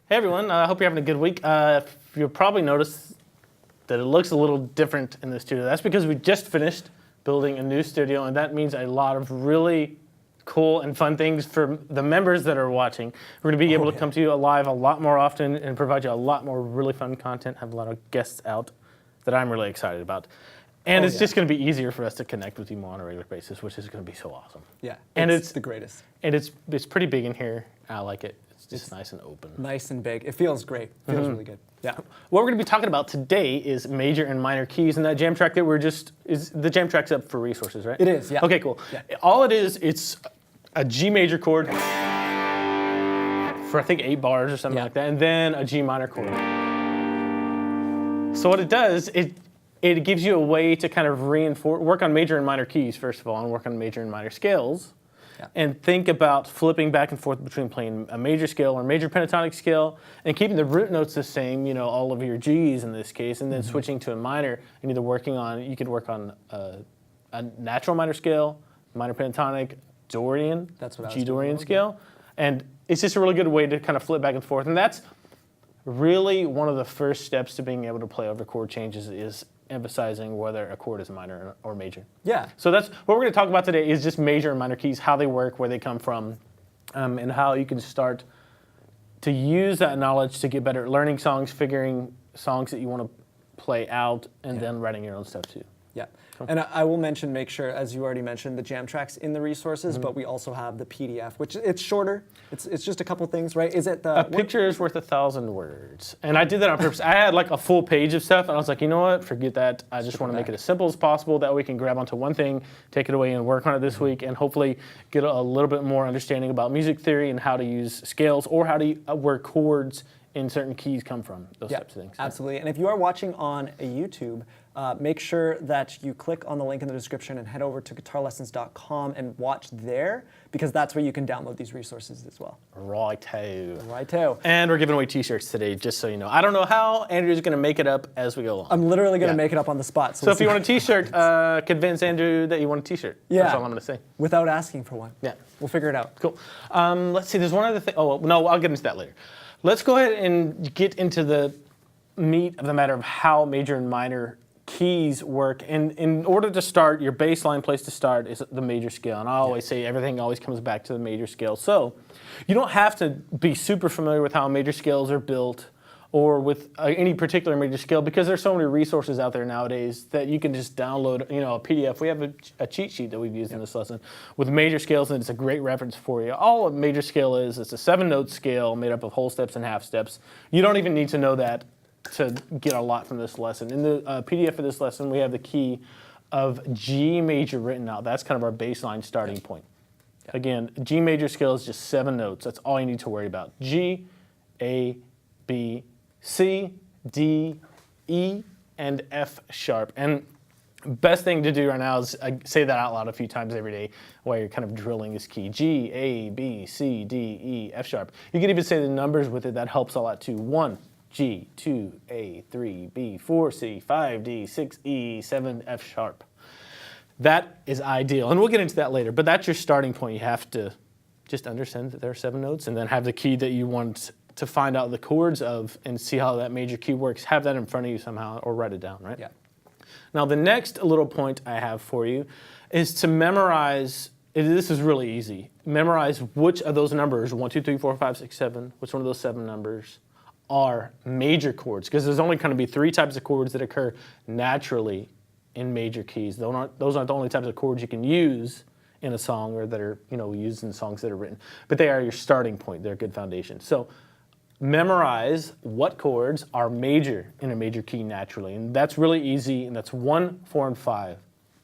Hey everyone, I hope you're having a good week. You'll probably notice that it looks a little different in the studio. That's because we just finished building a new studio, and that means a lot of really cool and fun things for the members that are watching. We're going to be able to come to you live a lot more often and provide you a lot more really fun content, have a lot of guests out that I'm really excited about. And it's just going to be easier for us to connect with you more on a regular basis, which is going to be so awesome. Yeah, and it's the greatest. And it's pretty big in here. I like it. It's just nice and open. Nice and big. It feels great. It feels really good. Yeah. What we're going to be talking about today is major and minor keys, and that jam track that the jam track's up for resources, right? It is, yeah. Okay, cool. Yeah. All it is, it's a G major chord for I think 8 bars or something like that, and then a G minor chord. So what it does, it gives you a way to kind of work on major and minor keys first of all, and work on major and minor scales. Yeah. And think about flipping back and forth between playing a major scale or major pentatonic scale and keeping the root notes the same, all of your G's in this case, and then switching to a minor and you could work on a natural minor scale, minor pentatonic, Dorian, G Dorian scale. And it's just a really good way to kind of flip back and forth. And that's really one of the first steps to being able to play over chord changes is emphasizing whether a chord is minor or major. Yeah. So that's what we're going to talk about today is just major and minor keys, how they work, where they come from, and how you can start to use that knowledge to get better at learning songs, figuring songs that you want to play out, and then writing your own stuff too. Yeah. And I will mention, make sure, as you already mentioned, the jam tracks in the resources, but we also have the PDF, which it's shorter. It's just a couple things, right? Is it a picture is worth 1,000 words? And I did that on purpose. I had like a full page of stuff, and I was like, you know what? Forget that. I just want to make it as simple as possible. That way we can grab onto one thing, take it away, and work on it this week, and hopefully get a little bit more understanding about music theory and how to use scales or how to where chords in certain keys come from, those types of things. Absolutely. And if you are watching on a YouTube, make sure that you click on the link in the description and head over to guitarlessons.com and watch there, because that's where you can download these resources as well. Righto. Righto. And we're giving away t-shirts today, just so you know. I don't know how Andrew's going to make it up as we go along. I'm literally going to make it up on the spot. So if you want a t-shirt, convince Andrew that you want a t-shirt. Yeah. That's all I'm going to say. Without asking for one. Yeah. We'll figure it out. Cool. Let's see, there's one other thing. Oh, no, I'll get into that later. Let's go ahead and get into the meat of the matter of how major and minor keys work. And in order to start, your baseline place to start is the major scale. And I always say everything always comes back to the major scale. So you don't have to be super familiar with how major scales are built or with any particular major scale, because there's so many resources out there nowadays that you can just download, a PDF. We have a cheat sheet that we've used in this lesson with major scales, and it's a great reference for you. All a major scale is, it's a 7-note scale made up of whole steps and half steps. You don't even need to know that to get a lot from this lesson. In the PDF for this lesson, we have the key of G major written out. That's kind of our baseline starting point. Again, G major scale is just 7 notes. That's all you need to worry about. G, A, B, C, D, E, and F sharp. And best thing to do right now is say that out loud a few times every day while you're kind of drilling this key. G, A, B, C, D, E, F sharp. You can even say the numbers with it. That helps a lot too. 1, G, 2, A, 3, B, 4, C, 5, D, 6, E, 7, F sharp. That is ideal. And we'll get into that later. But that's your starting point. You have to just understand that there are 7 notes and then have the key that you want to find out the chords of and see how that major key works. Have that in front of you somehow or write it down, right? Yeah. Now the next little point I have for you is to memorize, this is really easy, memorize which of those numbers, 1, 2, 3, 4, 5, 6, 7, which one of those 7 numbers are major chords, because there's only going to be 3 types of chords that occur naturally in major keys. Those aren't the only types of chords you can use in a song or that are used in songs that are written, but they are your starting point. They're a good foundation. So memorize what chords are major in a major key naturally, and that's really easy, and that's 1, 4, and 5.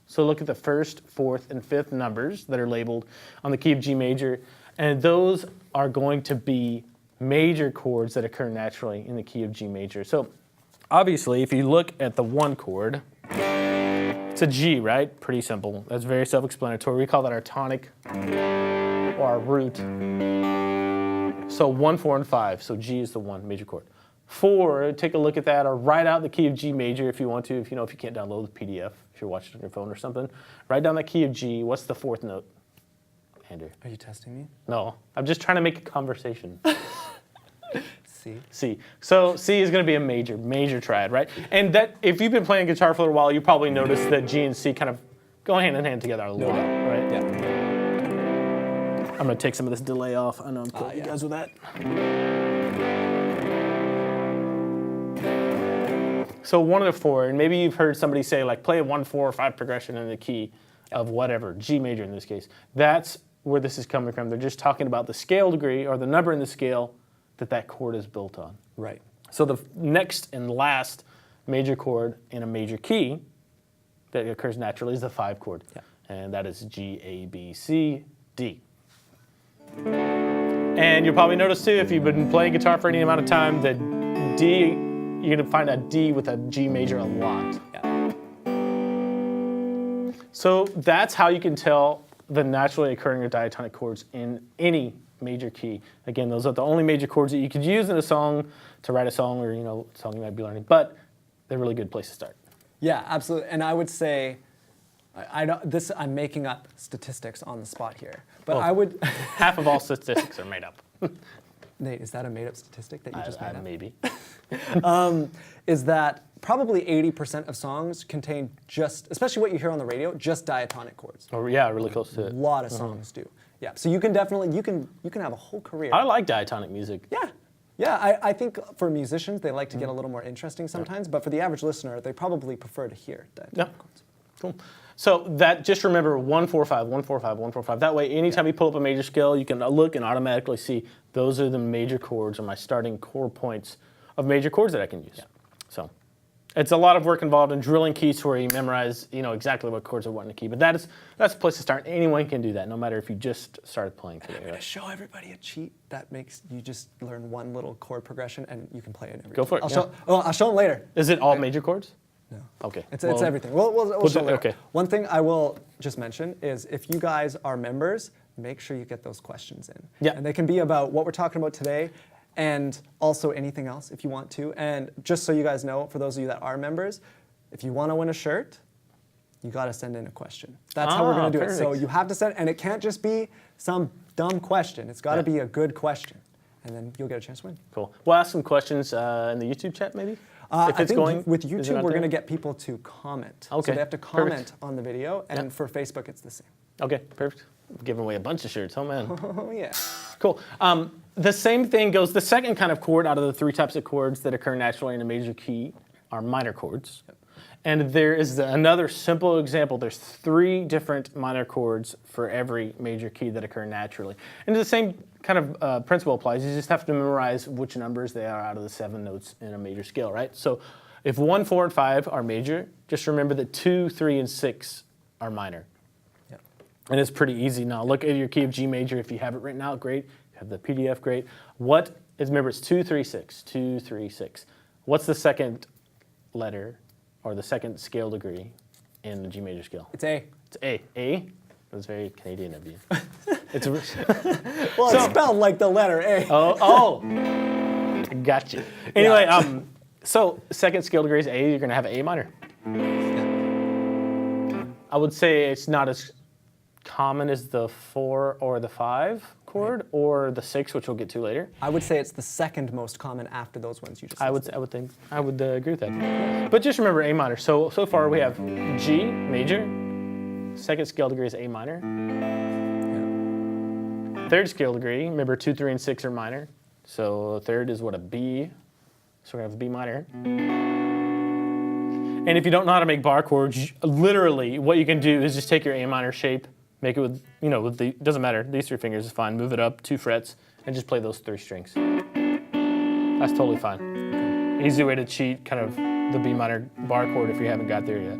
So look at the 1st, 4th, and 5th numbers that are labeled on the key of G major, and those are going to be major chords that occur naturally in the key of G major. So obviously, if you look at the 1 chord, it's a G, right? Pretty simple. That's very self-explanatory. We call that our tonic or our root. So 1, 4, and 5. So G is the 1 major chord. 4, take a look at that, or write out the key of G major if you want to. If you can't download the PDF, if you're watching on your phone or something, write down that key of G. What's the 4th note, Andrew? Are you testing me? No, I'm just trying to make a conversation. C. C. So C is going to be a major triad, right? And that if you've been playing guitar for a while, you probably noticed that G and C kind of go hand in hand together a little bit, right? Yeah. I'm going to take some of this delay off. I know I'm quoting you yeah. guys with that. So 1 of the 4, and maybe you've heard somebody say like play a 1, 4, 5 progression in the key of whatever, G major in this case. That's where this is coming from. They're just talking about the scale degree or the number in the scale that chord is built on. Right. So the next and last major chord in a major key that occurs naturally is the 5 chord. Yeah. And that is G, A, B, C, D. And you'll probably notice too, if you've been playing guitar for any amount of time, that D, you're gonna find a D with a G major a lot. Yeah. So that's how you can tell the naturally occurring or diatonic chords in any major key. Again, those are the only major chords that you could use in a song to write a song or a song you might be learning, but they're a really good place to start. Yeah, absolutely. And I would say, I'm making up statistics on the spot here, but I would. Half of all statistics are made up. Nate, is that a made up statistic that you just made up? Maybe. Is that probably 80% of songs contain just, especially what you hear on the radio, just diatonic chords. Oh, yeah, really close to A it. lot of songs do. Yeah, so you can definitely, you can have a whole career. I like diatonic music. Yeah. Yeah, I think for musicians, they like to get a little more interesting sometimes, but for the average listener, they probably prefer to hear diatonic chords. Cool. So that, just remember 1, 4, 5, 1, 4, 5, 1, 4, 5. That way, anytime you pull up a major scale, you can look and automatically see those are the major chords or my starting chord points of major chords that I can use. Yeah. So it's a lot of work involved in drilling keys to where you memorize, exactly what chords are what in the key. But that's a place to start. Anyone can do that, no matter if you just started playing today. I'm going to show everybody a cheat that makes you just learn one little chord progression and you can play it every Go for it, I'll show them later. Is it all major chords? No. Okay. It's everything. We'll show later. Okay. One thing I will just mention is if you guys are members, make sure you get those questions in. Yeah. And they can be about what we're talking about today and also anything else if you want to. And just so you guys know, for those of you that are members, if you want to win a shirt, you got to send in a question. That's how we're going to do it. So you have to send, and it can't just be some dumb question. It's got to be a good question. And then you'll get a chance to win. Cool. We'll ask some questions in the YouTube chat, maybe? I think with YouTube, we're going to get people to comment. Okay. So they have to comment on the video, and for Facebook, it's the same. Okay, perfect. Giving away a bunch of shirts. Oh, man. Oh, yeah. Cool. The same thing goes, the second kind of chord out of the 3 types of chords that occur naturally in a major key are minor chords. Yep. And there is another simple example. There's 3 different minor chords for every major key that occur naturally. And the same kind of principle applies. You just have to memorize which numbers they are out of the 7 notes in a major scale, right? So if 1, 4, and 5 are major, just remember that 2, 3, and 6 are minor. Yep. And it's pretty easy now. Look at your key of G major. If you have it written out, great. If you have the PDF, great. Remember, it's 2, 3, 6, 2, 3, 6. What's the second letter or the second scale degree in the G major scale? It's A. It's A. A? That's very Canadian of you. It's Well, it's spelled like the letter A. Oh. Gotcha. Anyway, so second scale degree is A. You're going to have A minor. I would say it's not as common as the 4 or the 5 chord or the 6, which we'll get to later. I would say it's the second most common after those ones you just said. I would agree with that. But just remember A minor. So far we have G major. Second scale degree is A minor. Yeah. Third scale degree, remember 2, 3, and 6 are minor. So third is what, a B. So we're gonna have a B minor. And if you don't know how to make bar chords, literally what you can do is just take your A minor shape, make it with, doesn't matter, these 3 fingers is fine, move it up 2 frets, and just play those 3 strings. That's totally fine. Okay. Easy way to cheat kind of the B minor bar chord if you haven't got there yet.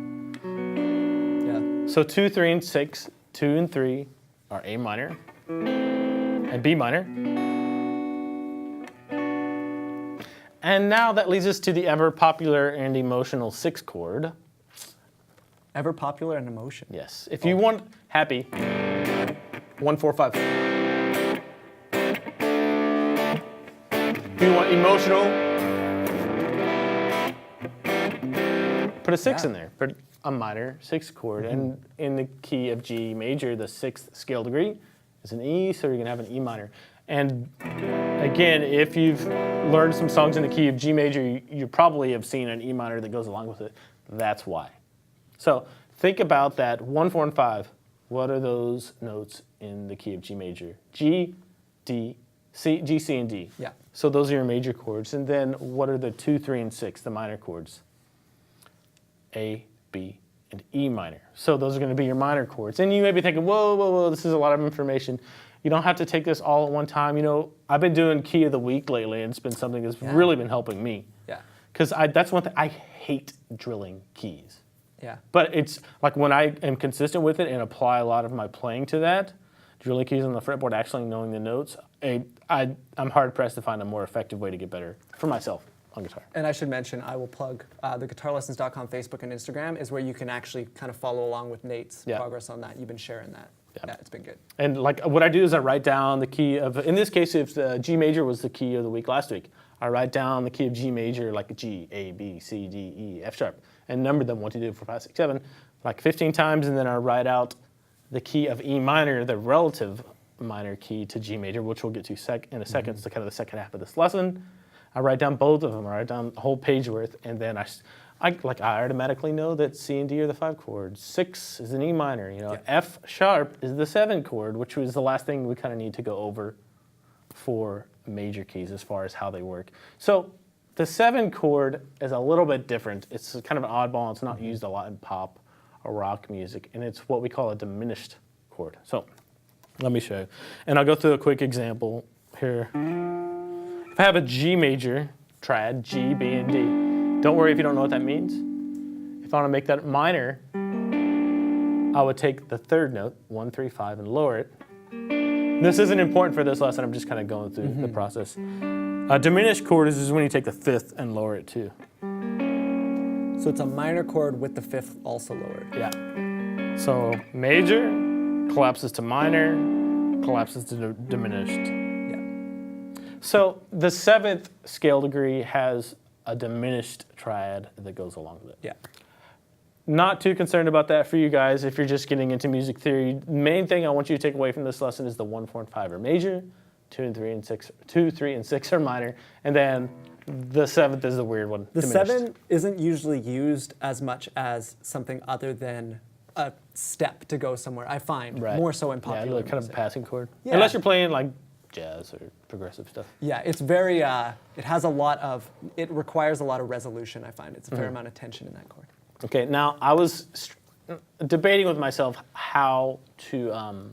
Yeah. So 2, 3, and 6, 2 and 3 are A minor and B minor. And now that leads us to the ever popular and emotional 6 chord. Ever popular and emotion. Yes. If you want happy, 1, 4, 5. If you want emotional, put a 6 in there. Put a minor 6 chord. And in the key of G major, the 6th scale degree is an E, so you're going to have an E minor. And again, if you've learned some songs in the key of G major, you probably have seen an E minor that goes along with it. That's why. So think about that 1, 4, and 5. What are those notes in the key of G major? G, D, C, G, C, and D. Yeah. So those are your major chords. And then what are the 2, 3, and 6, the minor chords? A, B, and E minor. So those are going to be your minor chords. And you may be thinking, whoa, whoa, whoa, this is a lot of information. You don't have to take this all at one time. You know, I've been doing Key of the Week lately, and it's been something that's really been helping me. Yeah. Because that's one thing, I hate drilling keys. Yeah. But it's like when I am consistent with it and apply a lot of my playing to that, drilling keys on the fretboard, actually knowing the notes, I'm hard-pressed to find a more effective way to get better for myself on guitar. And I should mention, I will plug the guitarlessons.com Facebook and Instagram is where you can actually kind of follow along with Nate's progress on that. You've been sharing that. Yeah, it's been good. And like what I do is I write down the key of, in this case, if the G major was the key of the week last week, I write down the key of G major like G, A, B, C, D, E, F sharp, and number them 1, 2, 3, 4, 5, 6, 7, like 15 times, and then I write out the key of E minor, the relative minor key to G major, which we'll get to in a second. It's kind of the second half of this lesson. I write down both of them. I write down the whole page worth, and then I automatically know that C and D are the 5 chords. 6 is an E minor. You know, F sharp is the 7 chord, which was the last thing we kind of need to go over for major keys as far as how they work. So the 7 chord is a little bit different. It's kind of an oddball. It's not used a lot in pop or rock music, and it's what we call a diminished chord. So let me show you. And I'll go through a quick example here. If I have a G major triad, G, B, and D, don't worry if you don't know what that means. If I want to make that minor, I would take the 3rd note, 1, 3, 5, and lower it. This isn't important for this lesson. I'm just kind of going through the process. A diminished chord is when you take the 5th and lower it too. So it's a minor chord with the 5th also lowered. Yeah. So major collapses to minor, collapses to diminished. Yeah. So the 7th scale degree has a diminished triad that goes along with it. Yeah. Not too concerned about that for you guys if you're just getting into music theory. The main thing I want you to take away from this lesson is the 1, 4, and 5 are major, 2, 3, and 6 are minor, and then the 7th is the weird one. The diminished. 7 isn't usually used as much as something other than a step to go somewhere, I find, more so in popular kind of a music. passing chord. Yeah. Unless you're playing like jazz or progressive stuff. Yeah, it's very, it has a lot of, it requires a lot of resolution, I find. It's a fair amount of tension in that chord. Okay, now I was debating with myself how to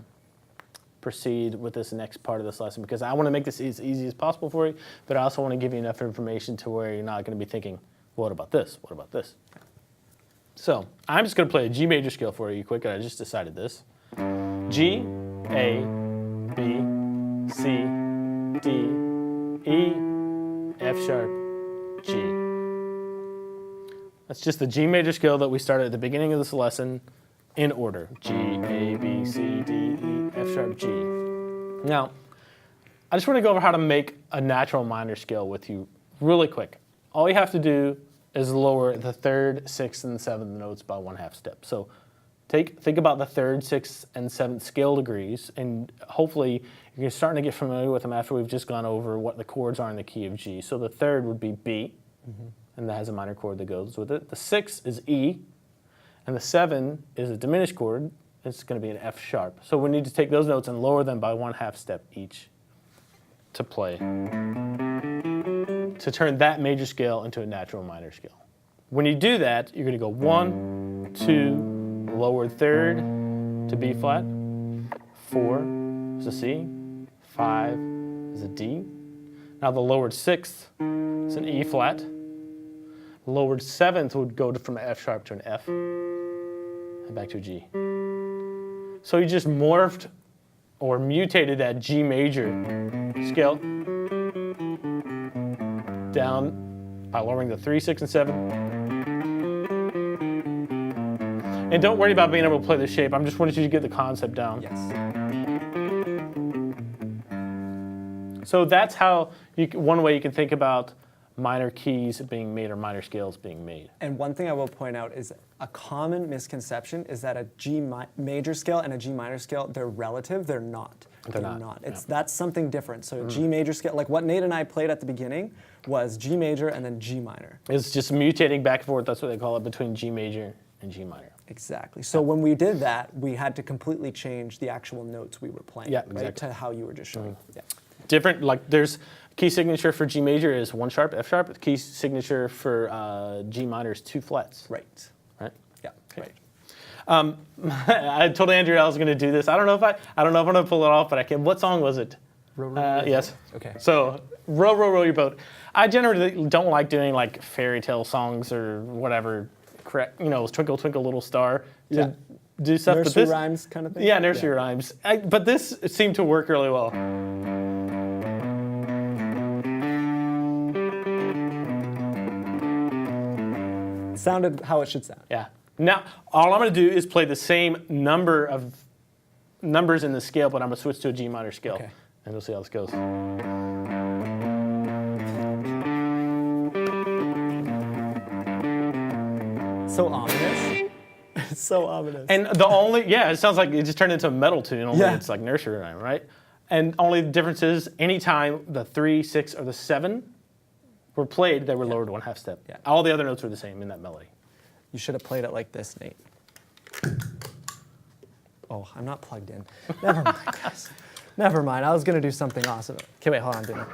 proceed with this next part of this lesson because I want to make this as easy as possible for you, but I also want to give you enough information to where you're not going to be thinking, what about this? What about this? So I'm just going to play a G major scale for you quick, and I just decided this. G, A, B, C, D, E, F sharp, G. That's just the G major scale that we started at the beginning of this lesson in order. G, A, B, C, D, E, F sharp, G. Now, I just want to go over how to make a natural minor scale with you really quick. All you have to do is lower the 3rd, 6th, and 7th notes by 1/2 step. So think about the 3rd, 6th, and 7th scale degrees, and hopefully you're starting to get familiar with them after we've just gone over what the chords are in the key of G. So the 3rd would be B, and that has a minor chord that goes with it. The 6th is E, and the 7 is a diminished chord. It's going to be an F sharp. So we need to take those notes and lower them by 1/2 step each to play, to turn that major scale into a natural minor scale. When you do that, you're going to go 1, 2, lowered 3rd to B flat, 4 is a C, 5 is a D. Now the lowered 6th is an E flat. Lowered 7th would go from an F sharp to an F, and back to a G. So you just morphed or mutated that G major scale down by lowering the 3, 6, and 7. And don't worry about being able to play the shape. I'm just wanting you to get the concept down. Yes. So that's how one way you can think about minor keys being made or minor scales being made. And one thing I will point out is a common misconception is that a G major scale and a G minor scale, they're relative. They're not. They're not. That's something different. So G major scale, like what Nate and I played at the beginning, was G major and then G minor. It's just mutating back and forth. That's what they call it, between G major and G minor. Exactly. So when we did that, we had to completely change the actual notes we were playing, Yeah, right, exactly. to how you were just showing. Yeah. Different, like there's key signature for G major is 1 sharp, F sharp. The key signature for G minor is 2 flats. Right. Right. Yeah. Okay. Right. I told Andrew I was going to do this. I don't know if I'm going to pull it off, but I can. What song was it? Row, row, row your Yes. boat. Okay. So row, row, row your boat. I generally don't like doing like fairy tale songs or whatever. Correct. Twinkle, twinkle, little star. To Yeah. do stuff. Nursery but this, rhymes kind of thing. Yeah, nursery rhymes. But this seemed to work really well. Sounded how it should sound. Yeah. Now, all I'm going to do is play the same number of numbers in the scale, but I'm going to switch to a G minor scale. Okay. And we'll see how this goes. So ominous. So ominous. And it sounds like it just turned into a metal tune, only Yeah. it's like nursery rhyme, right? And only the difference is anytime the 3, 6, or the 7 were played, they were lowered 1/2 step. Yeah. All the other notes were the same in that melody. You should have played it like this, Nate. Oh, I'm not plugged in. Never mind, guys. Never mind. I was gonna do something awesome. Okay, wait, hold on, Dylan.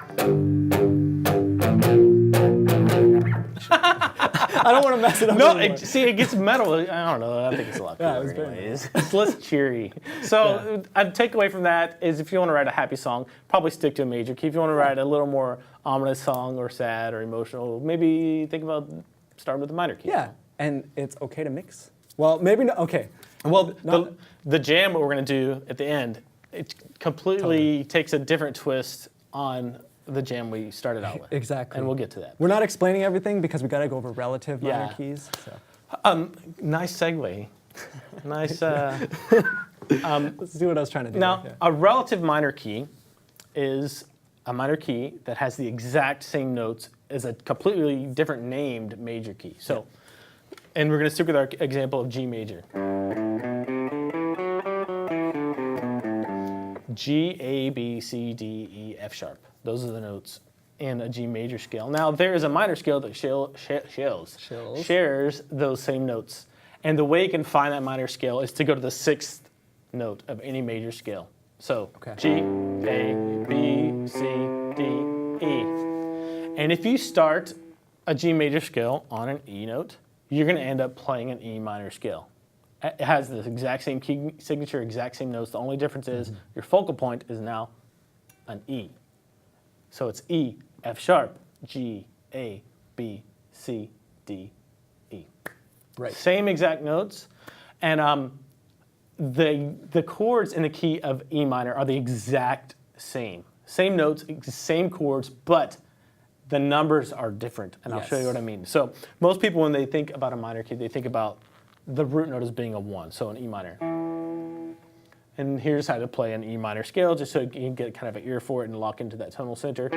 I don't want to mess it up. No, anymore. it gets metal. I don't know. I think it's a lot Yeah, it cooler was very anyways. It's less cheery. So a takeaway from that is if you want to write a happy song, probably stick to a major key. If you want to write a little more ominous song or sad or emotional, maybe think about starting with a minor key. Yeah, and it's okay to mix. Well, maybe not. Okay. Well, Not- the jam, what we're going to do at the end, it completely takes a different twist on the jam we started out with. Exactly. And we'll get to that. We're not explaining everything because we got to go over relative minor Yeah. keys. So. Nice segue. Nice. Let's do what I was trying to do. Now, Yeah. a relative minor key is a minor key that has the exact same notes as a completely different named major key. So, and we're going to stick with our example of G major. G, A, B, C, D, E, F sharp. Those are the notes in a G major scale. Now, there is a minor scale that shares those same notes. And the way you can find that minor scale is to go to the 6th note of any major scale. So Okay. G, A, B, C, D, E. And if you start a G major scale on an E note, you're going to end up playing an E minor scale. It has the exact same key signature, exact same notes. The only difference is your focal point is now an E. So it's E, F sharp, G, A, B, C, D, E. Right. Same exact notes. And the chords in the key of E minor are the exact same. Same notes, same chords, but the numbers are different. And I'll show you Yes. what I mean. So most people, when they think about a minor key, they think about the root note as being a 1, so an E minor. And here's how to play an E minor scale, just so you can get kind of an ear for it and lock into that tonal center.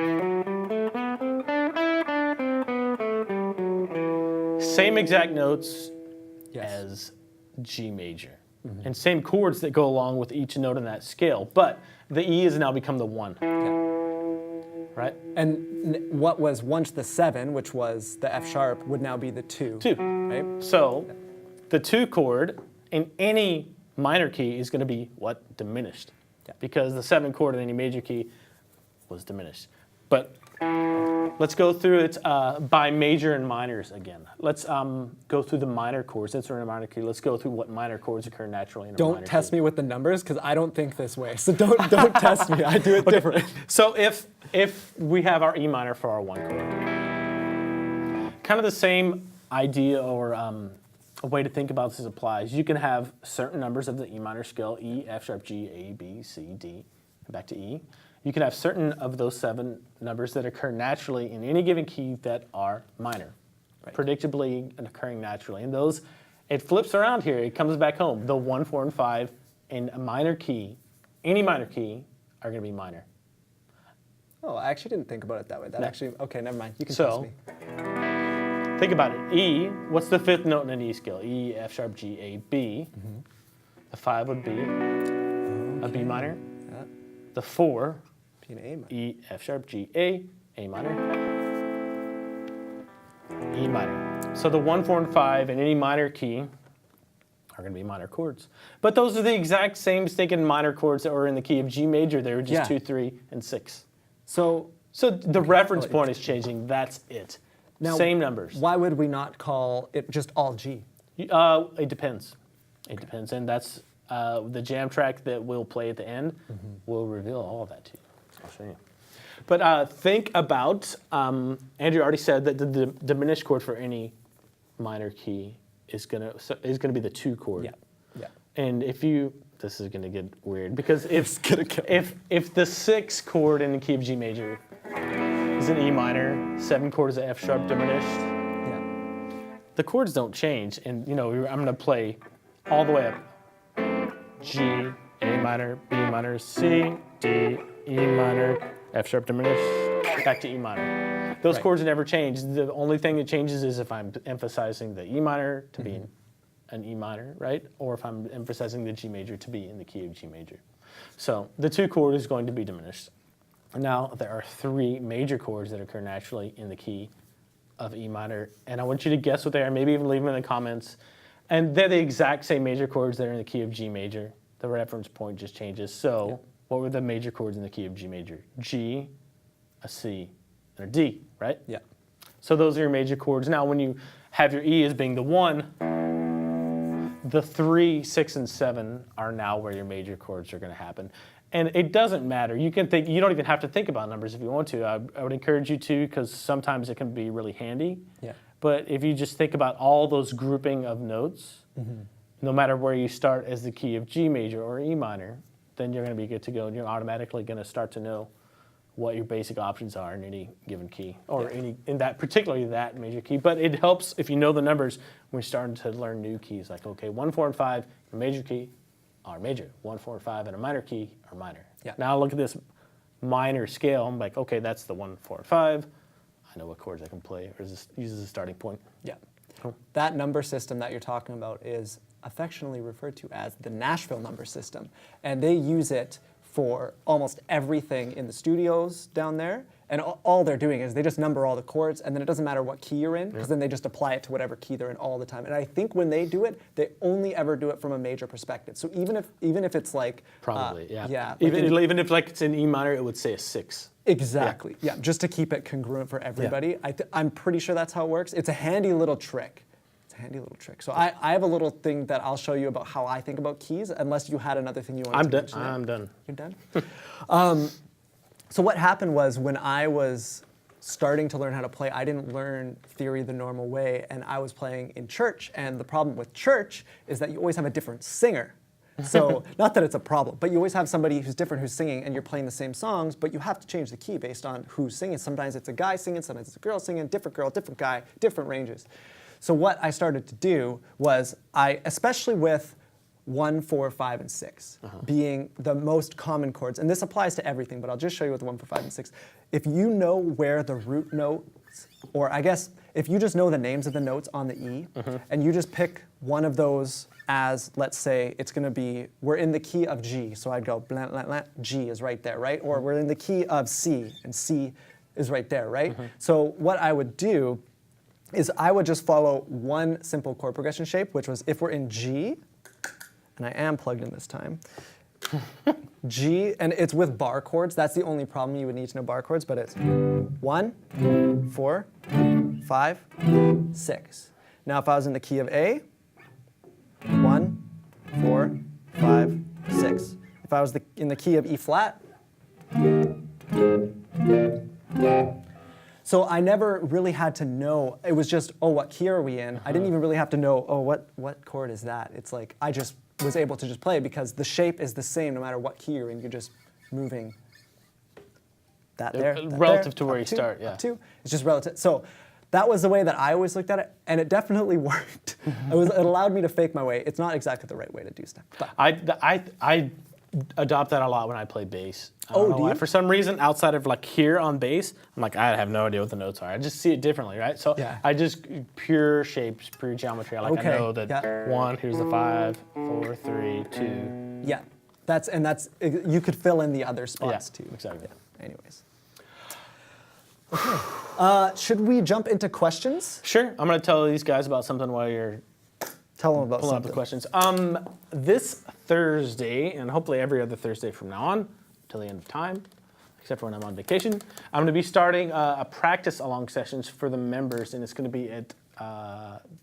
Same exact notes Yes. as G major. And same chords that go along with each note in that scale, but the E has now become the 1, right? And what was once the 7, which was the F sharp, would now be the 2. 2. Right? So the 2 chord in any minor key is going to be what? Diminished. Yeah. Because the 7 chord in any major key was diminished. But let's go through it by major and minors again. Let's go through the minor chords. Since we're in a minor key, let's go through what minor chords occur naturally in a minor Don't test key. me with the numbers because I don't think this way. So don't test me. I do it different. So if we have our E minor for our 1 chord, kind of the same idea or a way to think about this applies. You can have certain numbers of the E minor scale, E, F sharp, G, A, B, C, D, and back to E. You can have certain of those 7 numbers that occur naturally in any given key that are minor, predictably and occurring naturally. And those, it flips around here. It comes back home. The 1, 4, and 5 in a minor key, any minor key, are going to be minor. Oh, I actually didn't think about it that way. That No. actually, okay, never mind. You can So- trust me. Think about it. E, what's the fifth note in an E scale? E, F sharp, G, A, B. The 5 would be a B minor. Yeah. The 4, P and A minor. E, F sharp, G, A minor, E minor. So the 1, 4, and 5 in any minor key are going to be minor chords. But those are the exact same stinking minor chords that were in the key of G major. They were just Yeah. 2, 3, and 6. So So the reference Well, point is changing. That's it. now, Same numbers. why would we not call it just all G? It depends. It depends, and that's the jam track that we'll play at the end will reveal all of that to you. I'll show you. But think about Andrew already said that the diminished chord for any minor key is gonna be the 2 chord. Yeah. Yeah. And if you, this is gonna get weird because if gonna get if the 6 chord in the key of G major is an E minor, 7 chord is an F sharp diminished. Yeah. The chords don't change, and I'm going to play all the way up. G, A minor, B minor, C, D, E minor, F sharp diminished, back to E minor. Those Right. chords never change. The only thing that changes is if I'm emphasizing the E minor to be an E minor, right? Or if I'm emphasizing the G major to be in the key of G major. So the 2 chord is going to be diminished. Now, there are 3 major chords that occur naturally in the key of E minor, and I want you to guess what they are, maybe even leave them in the comments. And they're the exact same major chords that are in the key of G major. The reference point just changes. So, what were the major chords in the key of G major? G, a C, and a D, right? Yeah. So those are your major chords. Now, when you have your E as being the 1, the 3, 6, and 7 are now where your major chords are going to happen. And it doesn't matter. You can think. You don't even have to think about numbers if you want to. I would encourage you to, because sometimes it can be really handy. Yeah. But if you just think about all those grouping of notes, no matter where you start as the key of G major or E minor, then you're going to be good to go, and you're automatically going to start to know what your basic options are in any given key, or particularly that major key. But it helps if you know the numbers when you're starting to learn new keys. Like, okay, 1, 4, and 5, a major key are major. 1, 4, and 5, and a minor key are minor. Yeah. Now look at this minor scale. I'm like, okay, that's the 1, 4, and 5. I know what chords I can play, or use as a starting point. Yeah. Cool. That number system that you're talking about is affectionately referred to as the Nashville number system. And they use it for almost everything in the studios down there. And all they're doing is they just number all the chords, and then it doesn't matter what key you're in, because then they just apply it to whatever key they're in all the time. And I think when they do it, they only ever do it from a major perspective. So even if it's like Probably, yeah. yeah, like Even if like it's in E minor, it would say a 6. exactly, yeah, just to keep it congruent for everybody. I'm pretty sure that's how it works. It's a handy little trick. So I have a little thing that I'll show you about how I think about keys, unless you had another thing you wanted I'm to done. mention. I'm done. You're done? So what happened was when I was starting to learn how to play, I didn't learn theory the normal way, and I was playing in church. And the problem with church is that you always have a different singer. So not that it's a problem, but you always have somebody who's different who's singing, and you're playing the same songs, but you have to change the key based on who's singing. Sometimes it's a guy singing, sometimes it's a girl singing, different girl, different guy, different ranges. So what I started to do was especially with 1, 4, 5, and 6 being the most common chords, and this applies to everything, but I'll just show you with 1, 4, 5, and 6. If you know where the root notes, or I guess if you just know the names of the notes on the E, and you just pick one of those as, let's say, it's going to be, we're in the key of G, so I'd go, blah, blah, blah, G is right there, right? Or we're in the key of C, and C is right there, right? So what I would do is I would just follow one simple chord progression shape, which was if we're in G, and I am plugged in this time, G, and it's with bar chords. That's the only problem you would need to know bar chords, but it's 1, 4, 5, 6. Now if I was in the key of A, 1, 4, 5, 6. If I was in the key of E flat, so I never really had to know. It was just, oh, what key are we in? I didn't even really have to know, oh, what chord is that? It's like I just was able to just play because the shape is the same no matter what key you're in. You're just moving that there. that Relative there, to where up you two, start, yeah. up two. It's just relative. So that was the way that I always looked at it, and it definitely worked. It allowed me to fake my way. It's not exactly the right way to do stuff. But I adopt that a lot when I play bass. I Oh, don't know do why. you? For some reason, outside of like here on bass, I'm like, I have no idea what the notes are. I just see it differently, right? So Yeah. I just pure shapes, pure geometry. I Okay, know that yeah. 1, here's the 5, 4, 3, 2. Yeah, that's you could fill in the other spots too. exactly. Yeah. Anyways. Okay. Should we jump into questions? Sure. I'm gonna tell these guys about something while you're Tell them about pulling up the something. questions. This Thursday, and hopefully every other Thursday from now on, till the end of time, except for when I'm on vacation, I'm going to be starting a practice along sessions for the members, and it's going to be at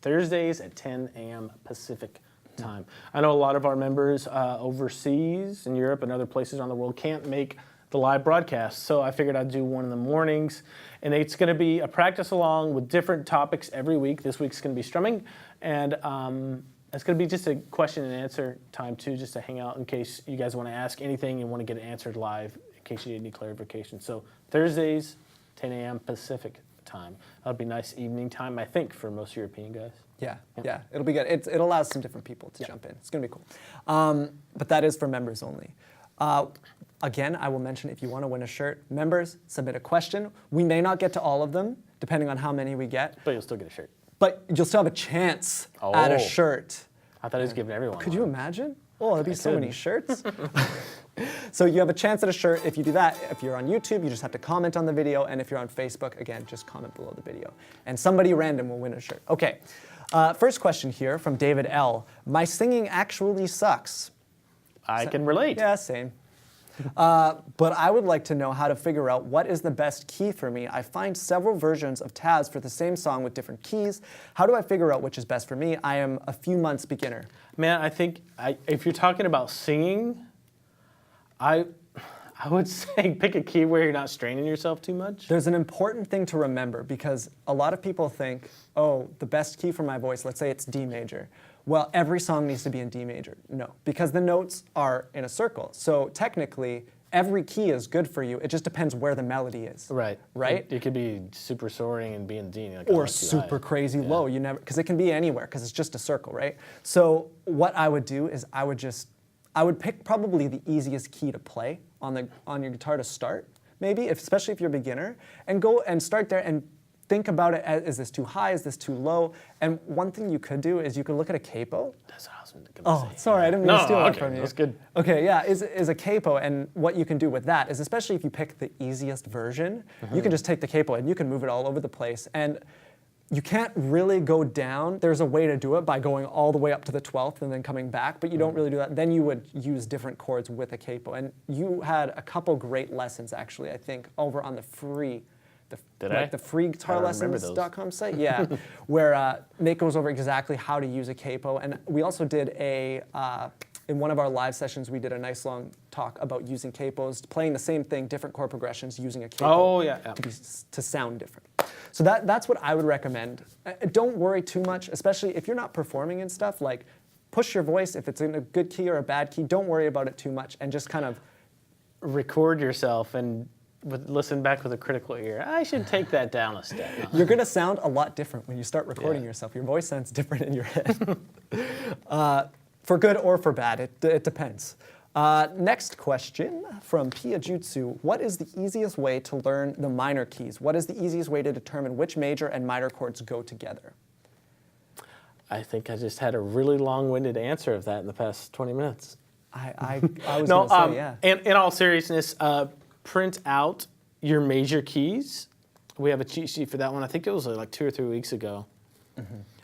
Thursdays at 10 a.m. Pacific time. I know a lot of our members overseas in Europe and other places around the world can't make the live broadcast, so I figured I'd do one in the mornings, and it's going to be a practice along with different topics every week. This week's going to be strumming, and it's going to be just a question and answer time too, just to hang out in case you guys want to ask anything and want to get it answered live, in case you need any clarification. So Thursdays, 10 a.m. Pacific time. That'll be nice evening time, I think, for most European guys. Yeah, it'll be good. It allows some different people to jump in. It's gonna be cool. But that is for members only. Again, I will mention if you want to win a shirt, members submit a question. We may not get to all of them, depending on how many we get, But you'll still get a shirt. but you'll still have a chance at Oh. a shirt. I thought he was giving everyone Could you one. imagine? Oh, there'd be so could. many shirts. So you have a chance at a shirt if you do that. If you're on YouTube, you just have to comment on the video. And if you're on Facebook, again, just comment below the video. And somebody random will win a shirt. Okay, first question here from David L. My singing actually sucks. I can relate. Yeah, same. But I would like to know how to figure out what is the best key for me. I find several versions of tabs for the same song with different keys. How do I figure out which is best for me? I am a few months beginner. Man, I think if you're talking about singing, I would say pick a key where you're not straining yourself too much. There's an important thing to remember because a lot of people think, oh, the best key for my voice, let's say it's D major. Well, every song needs to be in D major. No, because the notes are in a circle. So technically, every key is good for you. It just depends where the melody is. Right. Right? It could be super soaring and be in D. Like, Or oh, that's too high. super crazy low. You never, because it can be anywhere because it's just a circle, right? So what I would do is I would pick probably the easiest key to play on your guitar to start, maybe, especially if you're a beginner, and go and start there and think about it as, is this too high, is this too low? And one thing you could do is you could look at a capo. That's what I was gonna Oh, say. sorry, I didn't mean No, to steal no, that okay, from you. that's good. Okay, yeah, is a capo, and what you can do with that is, especially if you pick the easiest version, you can just take the capo and you can move it all over the place. And you can't really go down. There's a way to do it by going all the way up to the 12th and then coming back, but you don't really do that. Then you would use different chords with a capo. And you had a couple great lessons, actually, I think, over on the free, Did I? the free I don't remember guitarlessons.com site, yeah, where Nate goes over exactly how to use a capo. And we also did in one of our live sessions, we did a nice long talk about using capos, playing the same thing, different chord progressions, using a capo Oh, yeah, yeah. to sound different. So that's what I would recommend. Don't worry too much, especially if you're not performing and stuff, like push your voice. If it's in a good key or a bad key, don't worry about it too much and just kind of, Record yourself and listen back with a critical ear. I should take that down a step. you're gonna sound a lot different when you start recording Yeah. yourself. Your voice sounds different in your head. For good or for bad, it depends. Next question from Pia Jutsu. What is the easiest way to learn the minor keys? What is the easiest way to determine which major and minor chords go together? I think I just had a really long-winded answer of that in the past 20 minutes. I was No, gonna say, yeah. and in all seriousness, print out your major keys. We have a cheat sheet for that one. I think it was like 2 or 3 weeks ago.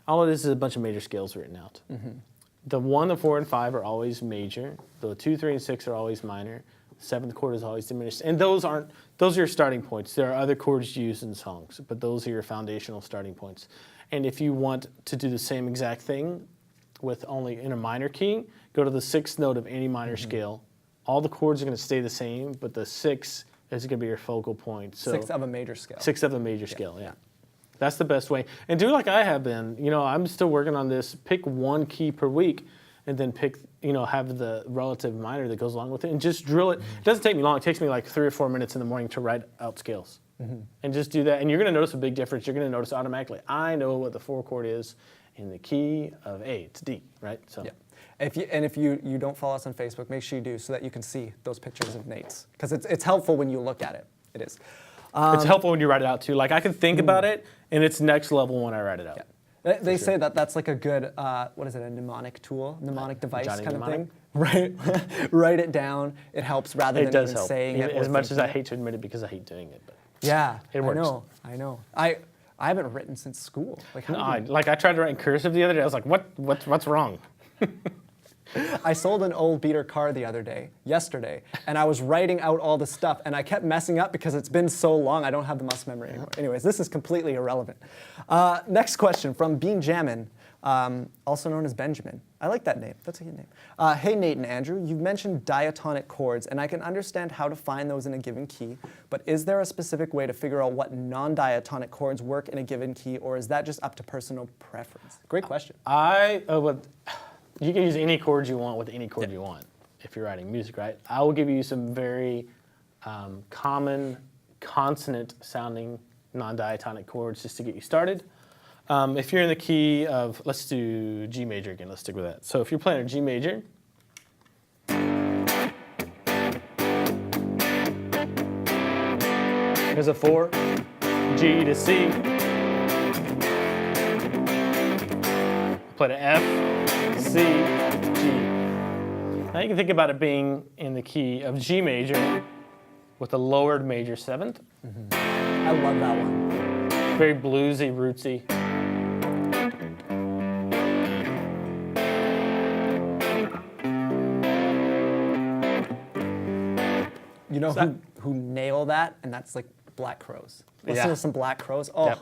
All of this is a bunch of major scales written out. The 1, the 4, and 5 are always major. The 2, 3, and 6 are always minor. The 7th chord is always diminished. And those are your starting points. There are other chords used in songs, but those are your foundational starting points. And if you want to do the same exact thing with only in a minor key, go to the 6th note of any minor scale. All the chords are going to stay the same, but the 6 is going to be your focal point. So 6th of a major scale. 6th of a major scale, yeah. That's the best way. And do like I have been. You know, I'm still working on this. Pick one key per week and then pick, have the relative minor that goes along with it and just drill it. It doesn't take me long. It takes me like 3 or 4 minutes in the morning to write out scales. And just do that. And you're going to notice a big difference. You're going to notice automatically, I know what the 4 chord is in the key of A. It's D, right? So. Yeah. If you don't follow us on Facebook, make sure you do so that you can see those pictures of Nate's, because it's helpful when you look at it. It is. It's helpful when you write it out too. Like I can think about it, and it's next level when I write it out. Yeah. They say that that's like a good, what is it, a mnemonic tool, mnemonic device Johnny kind mnemonic? of thing. Right. Write it down. It helps rather It than does even help. saying it. As or much as I thinking it. hate to admit it because I hate doing it. But Yeah, It works. I know. I haven't written since school. Like, how no, do you- I tried to write in cursive the other day. I was like, what's wrong? I sold an old beater car yesterday, and I was writing out all the stuff, and I kept messing up because it's been so long, I don't have the muscle memory anymore. Anyways, this is completely irrelevant. Next question from Bean Jammin, also known as Benjamin. I like that name. That's a good name. Hey, Nate and Andrew, you've mentioned diatonic chords, and I can understand how to find those in a given key, but is there a specific way to figure out what non-diatonic chords work in a given key, or is that just up to personal preference? Great question. You can use any chords you want with any chord you want if you're writing music, right? I will give you some very common consonant-sounding non-diatonic chords just to get you started. If you're in the key of, let's do G major again. Let's stick with that. So if you're playing a G major, here's a 4, G to C. Play to F, C, G. Now you can think about it being in the key of G major with a lowered major 7th. I love that one. Very bluesy, rootsy. You know who nail that? And that's like Black Crows. Listen Yeah. to some Black Crows. Oh, Yep.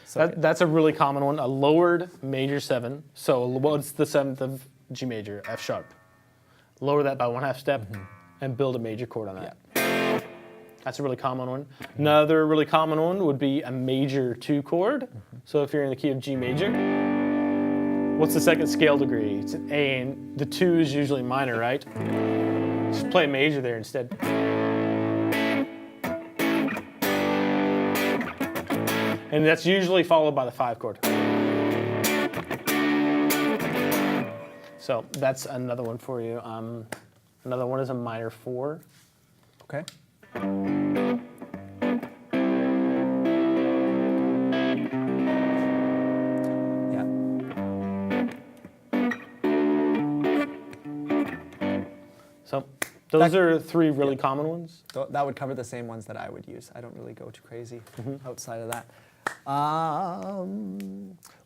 so good. That's a really common one, a lowered major 7. So what's the 7th of G major? F sharp. Lower that by 1/2 step and build a major chord on that. That's a really common one. Another really common one would be a major 2 chord. So if you're in the key of G major, what's the second scale degree? It's an A, and the 2 is usually minor, right? Just play a major there instead. And that's usually followed by the 5 chord. So that's another one for you. Another one is a minor 4. Okay. Yeah. So those are 3 really common ones. That would cover the same ones that I would use. I don't really go too crazy outside of that.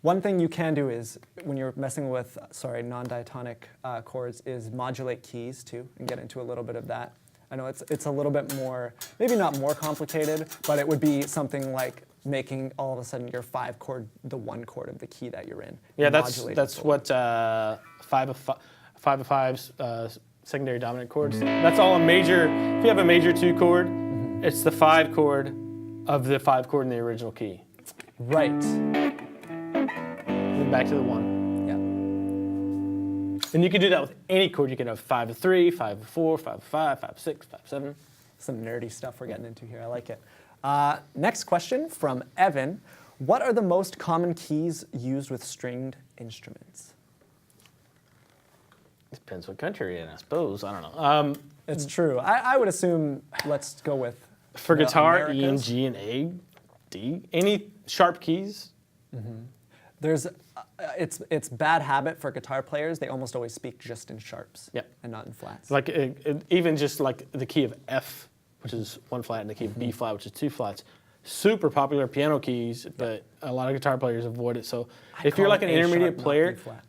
One thing you can do is, when you're messing with, non-diatonic chords, is modulate keys too, and get into a little bit of that. I know it's a little bit more, maybe not more complicated, but it would be something like making all of a sudden your 5 chord the 1 chord of the key that you're in. Yeah, Modulate that's it what 5 of 5's secondary dominant chords. That's all a major. If you have a major 2 chord, it's the 5 chord of the 5 chord in the original key. Right. Then back to the 1. Yeah. And you can do that with any chord. You can have 5 of 3, 5 of 4, 5 of 5, 5 of 6, 5 of 7. Some nerdy stuff we're getting into here. I like it. Next question from Evan. What are the most common keys used with stringed instruments? Depends what country you're in, I suppose. I don't know. It's true. I would assume, let's go with For the guitar, E and Americas. G and A, D. Any sharp keys? There's, it's bad habit for guitar players. They almost always speak just in sharps Yep. and not in flats. Like even just like the key of F, which is 1 flat, and the key of B flat, which is 2 flats. Super popular piano keys, but a lot of guitar players avoid it. So if you're call like it an A sharp, intermediate not player, B flat.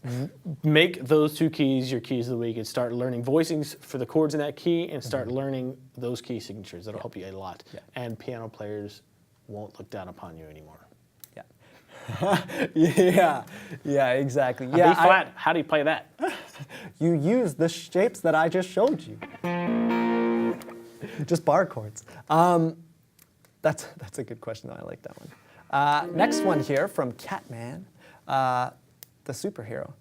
make those 2 keys your keys of the week and start learning voicings for the chords in that key and start learning those key signatures. That'll help you a lot. Yeah. And piano players won't look down upon you anymore. Yeah. Yeah, exactly. A Yeah, B flat, how do you play that? you use the shapes that I just showed you. Just bar chords. That's a good question, though. I like that one. Next one here from Catman, the superhero.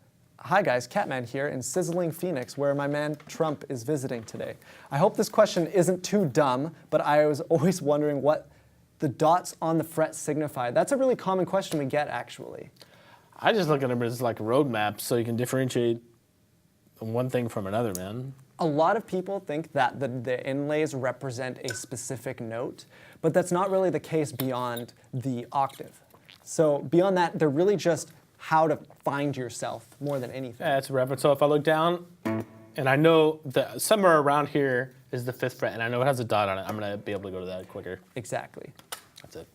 Hi guys, Catman here in sizzling Phoenix, where my man Trump is visiting today. I hope this question isn't too dumb, but I was always wondering what the dots on the fret signify. That's a really common question we get, actually. I just look at them as like road maps so you can differentiate one thing from another, man. A lot of people think that the inlays represent a specific note, but that's not really the case beyond the octave. So beyond that, they're really just how to find yourself more than anything. Yeah, it's a reference. So if I look down, and I know that somewhere around here is the 5th fret, and I know it has a dot on it, I'm gonna be able to go to that quicker. Exactly. That's it.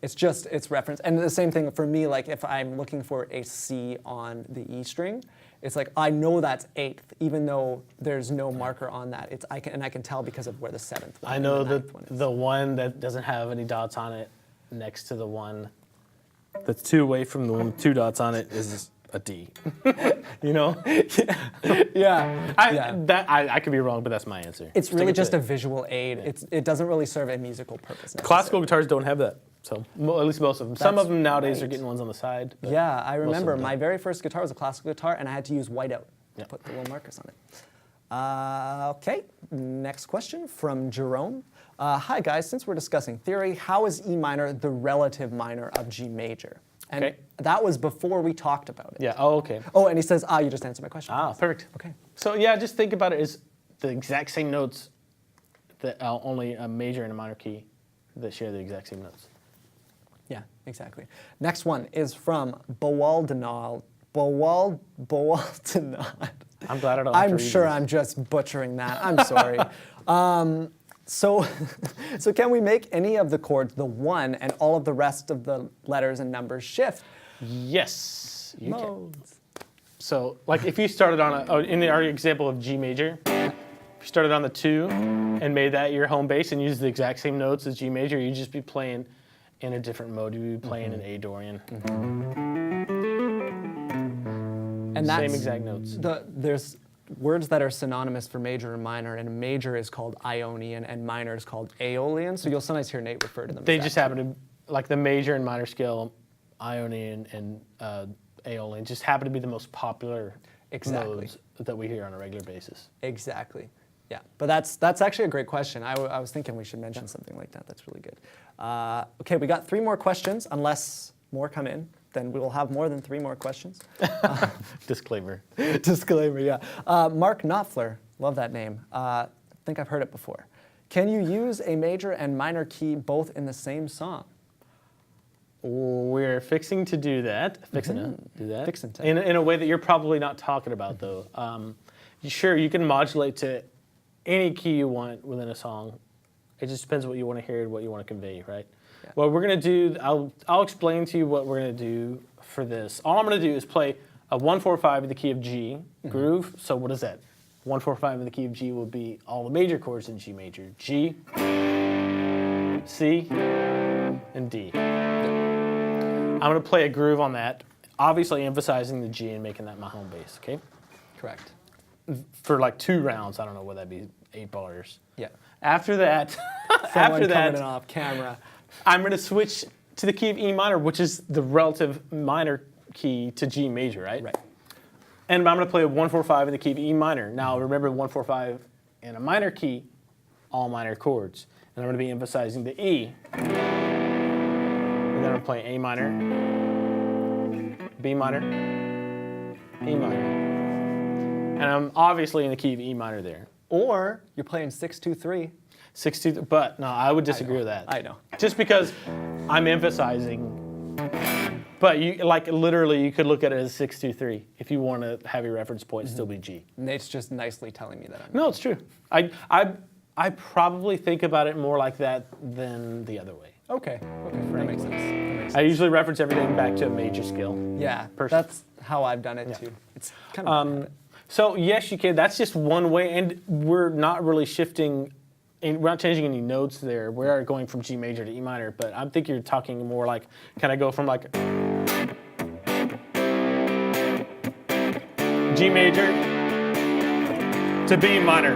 It's reference. And the same thing for me, like if I'm looking for a C on the E string, it's like I know that's 8th, even though there's no marker on that. I can tell because of where the 7th one I and know the that 9th one is. the one that doesn't have any dots on it next to the one that's 2 away from the one with 2 dots on it is a D. You know? Yeah. I could be wrong, but that's my answer. It's Stick really with just it. a visual aid. It doesn't really serve a musical purpose. Classical guitars don't have that, so at least most of them. Some That's of them nowadays are right. getting ones on the side. but Yeah, I most of remember them my don't. very first guitar was a classical guitar, and I had to use whiteout to Yeah. put the little markers on it. Okay, next question from Jerome. Hi guys, since we're discussing theory, how is E minor the relative minor of G major? And Okay. that was before we talked about it. Yeah. Oh, okay. Oh, and he says, you just answered my question. Perfect. Okay. So yeah, just think about it as the exact same notes, that only a major and a minor key that share the exact same notes. Yeah, exactly. Next one is from Bowaldenal. Bowaldenal. I'm glad I don't. Have to I'm read sure this. I'm just butchering that. I'm sorry. So can we make any of the chords the 1 and all of the rest of the letters and numbers shift? Yes, you can. Modes. So, like, if you started on in our example of G major, if you started on the 2 and made that your home bass and used the exact same notes as G major, you'd just be playing in a different mode. You'd be playing in A Dorian. And that's Same exact notes. There's words that are synonymous for major and minor, and major is called Ionian and minor is called Aeolian. So you'll sometimes hear Nate refer to them. They as just that. happen to, like the major and minor scale, Ionian and Aeolian, just happen to be the most popular Exactly. modes that we hear on a regular basis. Exactly. Yeah, but that's actually a great question. I was thinking we should mention something like that. That's really good. Okay, we got 3 more questions. Unless more come in, then we will have more than 3 more questions. Disclaimer. Disclaimer, yeah. Mark Knopfler, love that name. I think I've heard it before. Can you use a major and minor key both in the same song? We're fixing to do that. Fixing to do that. Fixing to. In a way that you're probably not talking about, though. Sure, you can modulate to any key you want within a song. It just depends what you want to hear and what you want to convey, right? Yeah. What we're gonna do, I'll explain to you what we're gonna do for this. All I'm gonna do is play a 1-4-5 in the key of G groove. So what is that? 1-4-5 in the key of G will be all the major chords in G major: G, C, and D. I'm gonna play a groove on that, obviously emphasizing the G and making that my home bass. Okay, Correct. for like 2 rounds. I don't know what that'd be, 8 bars. Yeah. After that, Someone after that, coming off camera. I'm going to switch to the key of E minor, which is the relative minor key to G major, right? Right. And I'm going to play a 1-4-5 in the key of E minor. Now, remember 1-4-5 in a minor key, all minor chords. And I'm going to be emphasizing the E. And then I'm playing A minor, B minor, E minor. And I'm obviously in the key of E minor there. Or you're playing 6-2-3. 6-2, but no, I would disagree with that. I know. Just because I'm emphasizing, but you like literally you could look at it as 6-2-3 if you want to have your reference point still be G. Nate's just nicely telling me that I'm No, it's true. I probably think about it more like that than the other way. Okay. That makes sense. I usually reference everything back to a major scale. Yeah, Personally. that's how I've done it Yeah. too. It's kind of a habit. So yes, you can. That's just one way, and we're not really shifting. And we're not changing any notes there. We are going from G major to E minor, but I think you're talking more like, can I go from like G major to B minor?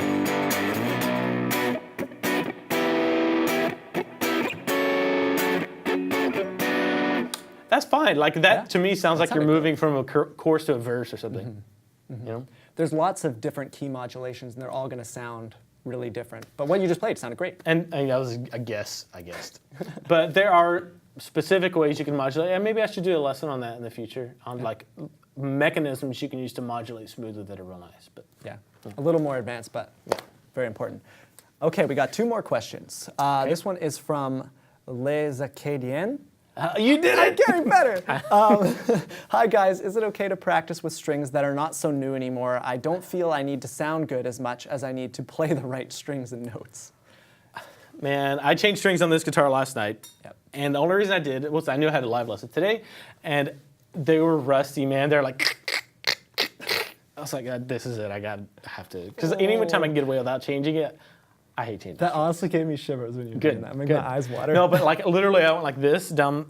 That's fine. Like that Yeah. to me sounds like you're sounded moving from a chorus to a verse or something. You know? There's lots of different key modulations, and they're all going to sound really different. But what you just played sounded great. And that was a guess, I guessed. But there are specific ways you can modulate, and maybe I should do a lesson on that in the future, on like mechanisms you can use to modulate smoothly that are real nice. But Yeah. A little more advanced, but very important. Okay, we got 2 more questions. This one is from Les Acadiens. You did I'm it! getting better. Hi guys, is it okay to practice with strings that are not so new anymore? I don't feel I need to sound good as much as I need to play the right strings and notes. Man, I changed strings on this guitar last night. Yep. And the only reason I did was I knew I had a live lesson today, and they were rusty, man. They're like, I was like, this is it. I have to. Because any time I can get away without changing it, I hate changing That it. honestly gave me shivers when you were Good. doing that. Made good. my eyes water. No, but like literally, I went like this down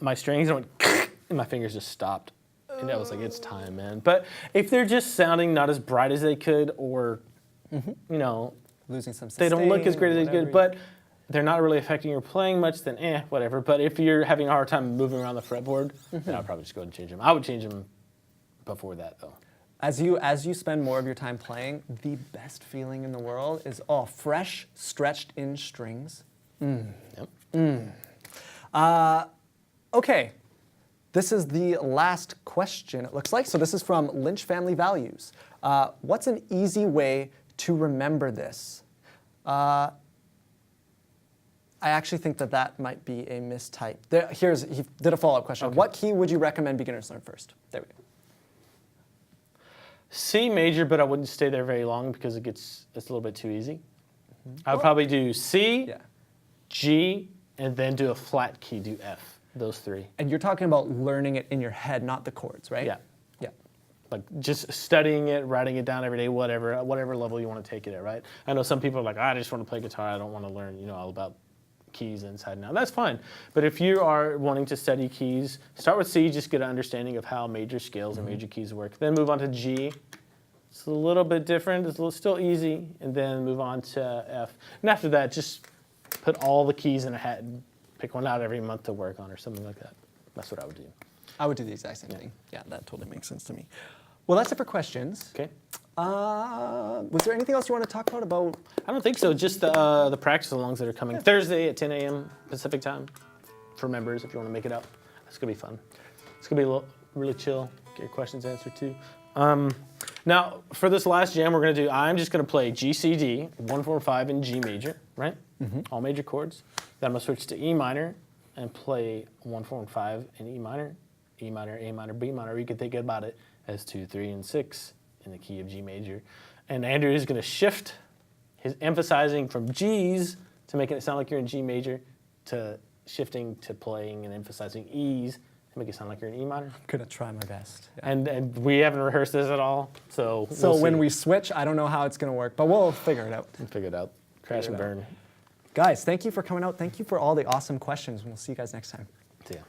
my strings and went, and my fingers just stopped. And I was like, it's time, man. But if they're just sounding not as bright as they could, or you know, losing some they don't look as great as they whatever. could, but they're not really affecting your playing much, then whatever. But if you're having a hard time moving around the fretboard, then I'd probably just go ahead and change them. I would change them before that, though. As you spend more of your time playing, the best feeling in the world is fresh, stretched in strings. Yep. Okay, this is the last question, it looks like. So this is from Lynch Family Values. What's an easy way to remember this? I actually think that might be a mistype. He did a follow-up question. Okay. What key would you recommend beginners learn first? There we go. C major, but I wouldn't stay there very long because it's a little bit too easy. I would probably do C, Yeah. G, and then do a flat key, do F. Those 3. And you're talking about learning it in your head, not the chords, right? Yeah. Yeah. Like just studying it, writing it down every day, whatever level you want to take it at, right? I know some people are like, I just want to play guitar. I don't want to learn, all about keys inside and out. That's fine. But if you are wanting to study keys, start with C, just get an understanding of how major scales and major keys work. Then move on to G. It's a little bit different. It's still easy. And then move on to F. And after that, just put all the keys in a hat and pick one out every month to work on or something like that. That's what I would do. I would do the exact same thing. Yeah, that totally makes sense to me. Well, that's it for questions. Okay? Was there anything else you want to talk about? I don't think so. Just the practice alongs that are coming Thursday at 10 a.m. Pacific time for members if you want to make it out. It's going to be fun. It's going to be really chill. Get your questions answered too. Now, for this last jam we're going to do, I'm just going to play G, C, D, 1, 4, 5 in G major, right? All major chords. Then I'm going to switch to E minor and play 1, 4, and 5 in E minor, A minor, B minor. Or you can think about it as 2, 3, and 6 in the key of G major. And Andrew is going to shift his emphasizing from G's to making it sound like you're in G major to shifting to playing and emphasizing E's to make it sound like you're in E minor. I'm going to try my best. Yeah. And we haven't rehearsed this at all, so So we'll when see. we switch, I don't know how it's going to work, but we'll figure it out. We'll figure it out. Crash and Figure it burn. Guys, thank you for coming out. Thank you for all the awesome questions. We'll see you guys next time. See ya.